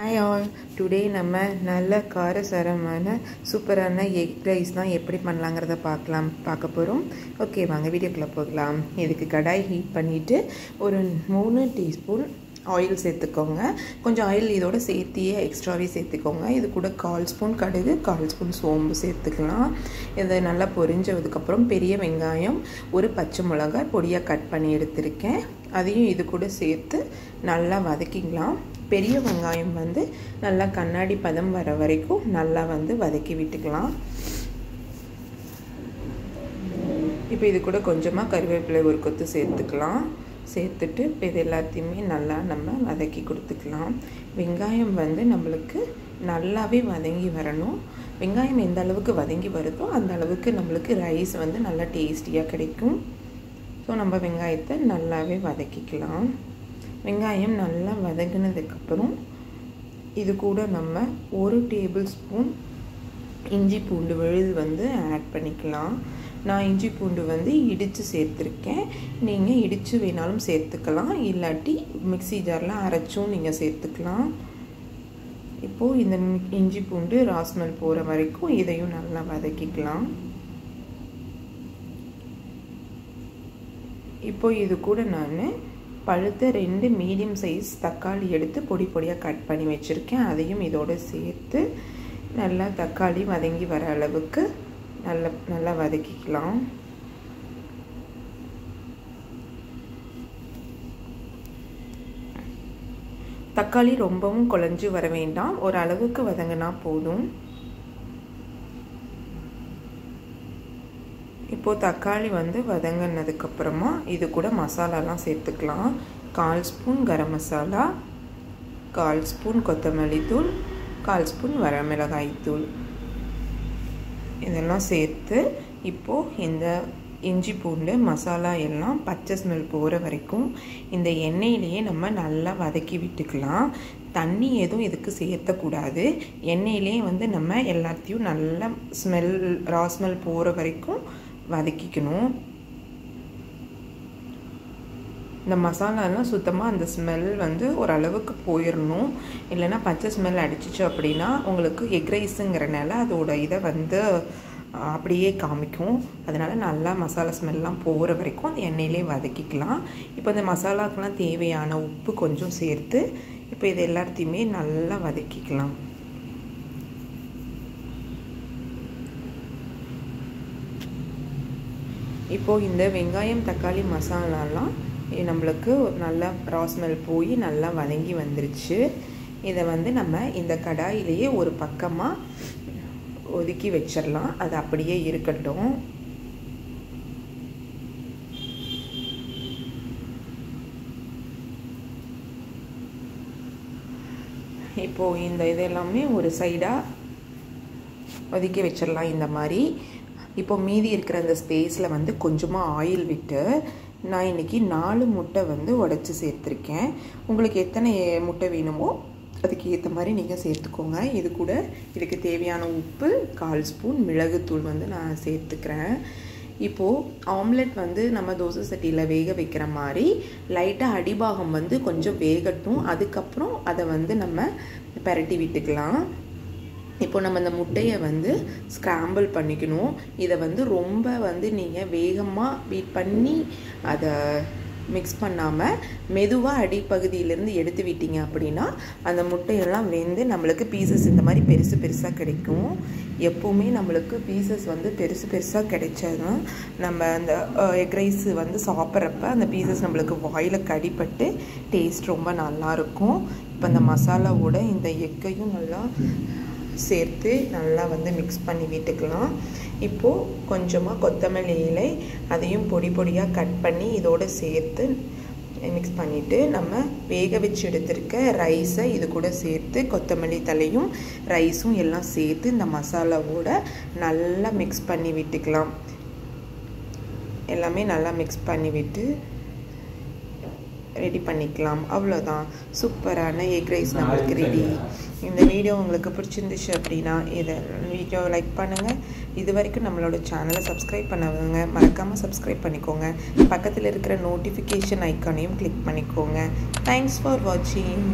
Hi all, today நம்ம நல்ல காரசாரமான சூப்பரான எக் ரைஸ் தான் எப்படி பண்ணலாங்கிறத பார்க்க போகிறோம். ஓகே வாங்க வீடியோக்குள்ளே போகலாம். இதுக்கு கடாய் ஹீட் பண்ணிவிட்டு ஒரு 3 டீஸ்பூன் ஆயில் சேர்த்துக்கோங்க. கொஞ்சம் ஆயில் இதோட சேர்த்தியே எக்ஸ்ட்ராவே சேர்த்துக்கோங்க. இது கூட 1/4 ஸ்பூன் கடுகு, 1/4 ஸ்பூன் சோம்பு சேர்த்துக்கலாம். இதை நல்லா பொரிஞ்சதுக்கப்புறம் பெரிய வெங்காயம், ஒரு பச்சை மிளகாய் பொடியாக கட் பண்ணி எடுத்திருக்கேன். அதையும் இது கூட சேர்த்து நல்லா வதக்கிக்கலாம். பெரிய வெங்காயம் நல்லா கண்ணாடி பதம் வர வரைக்கும் நல்லா வதக்கி விட்டுக்கலாம். இப்போ இது கூட கொஞ்சமாக கருவேப்பிலை ஒரு கொத்து சேர்த்துக்கலாம். சேர்த்துட்டு இது எல்லாத்தையுமே நல்லா நம்ம வதக்கி கொடுத்துக்கலாம். வெங்காயம் நம்மளுக்கு நல்லாவே வதங்கி வரணும். வெங்காயம் எந்த அளவுக்கு வதங்கி வருதோ அந்த அளவுக்கு நம்மளுக்கு ரைஸ் நல்லா டேஸ்டியாக கிடைக்கும். ஸோ நம்ம வெங்காயத்தை நல்லாவே வதக்கிக்கலாம். வெங்காயம் நல்லா வதங்கினதுக்கப்புறம் இது கூட நம்ம 1 டேபிள் ஸ்பூன் இஞ்சி பூண்டு விழுது ஆட் பண்ணிக்கலாம். நான் இஞ்சி பூண்டு இடித்து சேர்த்துருக்கேன். நீங்கள் இடித்து வேணாலும் சேர்த்துக்கலாம், இல்லாட்டி மிக்ஸி ஜாரில் அரைச்சும் நீங்கள் சேர்த்துக்கலாம். இப்போது இந்த இஞ்சி பூண்டு ராஸ்மெல் போகிற வரைக்கும் இதையும் நல்லா வதக்கிக்கலாம். இப்போ இது கூட நான் பழுத்த 2 மீடியம் சைஸ் தக்காளி எடுத்து பொடி பொடியாக கட் பண்ணி வச்சுருக்கேன். அதையும் இதோடு சேர்த்து நல்லா தக்காளி வதங்கி வர அளவுக்கு நல்லா வதக்கிக்கலாம். தக்காளி ரொம்பவும் குழஞ்சு வர வேண்டாம், ஒரு அளவுக்கு வதங்கினா போதும். இப்போது தக்காளி வதங்கினதுக்கப்புறமா இது கூட மசாலாலாம் சேர்த்துக்கலாம். 1/4 ஸ்பூன் கரம் மசாலா, 1/4 ஸ்பூன் கொத்தமல்லி தூள், 1/4 ஸ்பூன் வரமிளகாய் தூள் இதெல்லாம் சேர்த்து இப்போது இந்த இஞ்சி பூண்டு மசாலா எல்லாம் பச்சை ஸ்மெல் போகிற வரைக்கும் இந்த எண்ணெயிலேயே நம்ம நல்லா வதக்கி விட்டுக்கலாம். தண்ணி எதுவும் இதுக்கு சேர்த்தக்கூடாது. எண்ணெயிலே நம்ம எல்லாத்தையும் நல்லா ரா ஸ்மெல் போகிற வரைக்கும் வதக்கிக்கணும். இந்த மசாலாலாம் சுத்தமாக அந்த ஸ்மெல் ஓரளவுக்கு போயிடணும். இல்லைன்னா பச்சை ஸ்மெல் அடிச்சிச்சு அப்படின்னா உங்களுக்கு எக் ரைஸுங்கிறனால அதோட இதை அப்படியே காமிக்கும். அதனால் நல்லா மசாலா ஸ்மெல்லாம் போகிற வரைக்கும் அந்த எண்ணெயிலே வதக்கிக்கலாம். இப்போ இந்த மசாலாக்கெலாம் தேவையான உப்பு கொஞ்சம் சேர்த்து இப்போ இது எல்லாத்தையுமே நல்லா வதக்கிக்கலாம். இப்போது இந்த வெங்காயம் தக்காளி மசாலாலாம் நம்மளுக்கு நல்லா ராஸ்மெல் போய் நல்லா வதங்கி வந்துருச்சு. இதை நம்ம இந்த கடாயிலேயே ஒரு பக்கமாக ஒதுக்கி வச்சிடலாம். அது அப்படியே இருக்கட்டும். இப்போது இந்த இதெல்லாமே ஒரு சைடாக ஒதுக்கி வச்சிடலாம் இந்த மாதிரி. இப்போ மீதி இருக்கிற அந்த ஸ்பேஸில் கொஞ்சமாக ஆயில் விட்டு நான் இன்றைக்கி 4 முட்டை உடைச்சி சேர்த்துருக்கேன். உங்களுக்கு எத்தனை முட்டை வேணுமோ அதுக்கு ஏற்ற மாதிரி நீங்கள் சேர்த்துக்கோங்க. இது கூட இதுக்கு தேவையான உப்பு, 1/4 ஸ்பூன் மிளகுத்தூள் நான் சேர்த்துக்கிறேன். இப்போது ஆம்லெட் நம்ம தோசை சட்டியில் வேக வைக்கிற மாதிரி லைட்டாக அடிபாகம் கொஞ்சம் வேகட்டும். அதுக்கப்புறம் அதை நம்ம பரட்டி விட்டுக்கலாம். இப்போ நம்ம இந்த முட்டையை ஸ்க்ராம்பிள் பண்ணிக்கணும். இதை ரொம்ப நீங்கள் வேகமாக பீட் பண்ணி அதை மிக்ஸ் பண்ணாமல் மெதுவாக அடிப்பகுதியிலேருந்து எடுத்து விட்டீங்க அப்படின்னா அந்த முட்டையெல்லாம் நம்மளுக்கு பீசஸ் இந்த மாதிரி பெருசு பெருசாக கிடைக்கும். எப்போவுமே நம்மளுக்கு பீசஸ் பெருசு பெருசாக கிடைச்சாதான் நம்ம அந்த எக் ரைஸ் சாப்பிட்றப்ப அந்த பீசஸ் நம்மளுக்கு வாயில் கடிப்பட்டு டேஸ்ட் ரொம்ப நல்லாயிருக்கும். இப்போ அந்த மசாலாவோட இந்த எக்கையும் நல்லா சேர்த்து நல்லா மிக்ஸ் பண்ணி விட்டுக்கலாம். இப்போது கொஞ்சமாக கொத்தமல்லி இலை அதையும் பொடி பொடியாக கட் பண்ணி இதோடு சேர்த்து மிக்ஸ் பண்ணிவிட்டு நம்ம வேக வச்சு எடுத்துருக்க ரைஸை இது கூட சேர்த்து கொத்தமல்லி தலையும் ரைஸும் எல்லாம் சேர்த்து இந்த மசாலாவோட நல்லா மிக்ஸ் பண்ணி விட்டுக்கலாம். எல்லாமே நல்லா மிக்ஸ் பண்ணி விட்டு ரெடி பண்ணிக்கலாம். அவ்வளோதான், சூப்பரான எக் ரைஸ் நம்மளுக்கு ரெடி. இந்த வீடியோ உங்களுக்கு பிடிச்சிருந்துச்சு அப்படின்னா இதை வீடியோ லைக் பண்ணுங்கள். இது வரைக்கும் நம்மளோட சேனலை சப்ஸ்கிரைப் பண்ணவங்க மறக்காமல் சப்ஸ்கிரைப் பண்ணிக்கோங்க. பக்கத்தில் இருக்கிற நோட்டிஃபிகேஷன் ஐக்கானையும் கிளிக் பண்ணிக்கோங்க. தேங்க்ஸ் ஃபார் வாட்சிங்.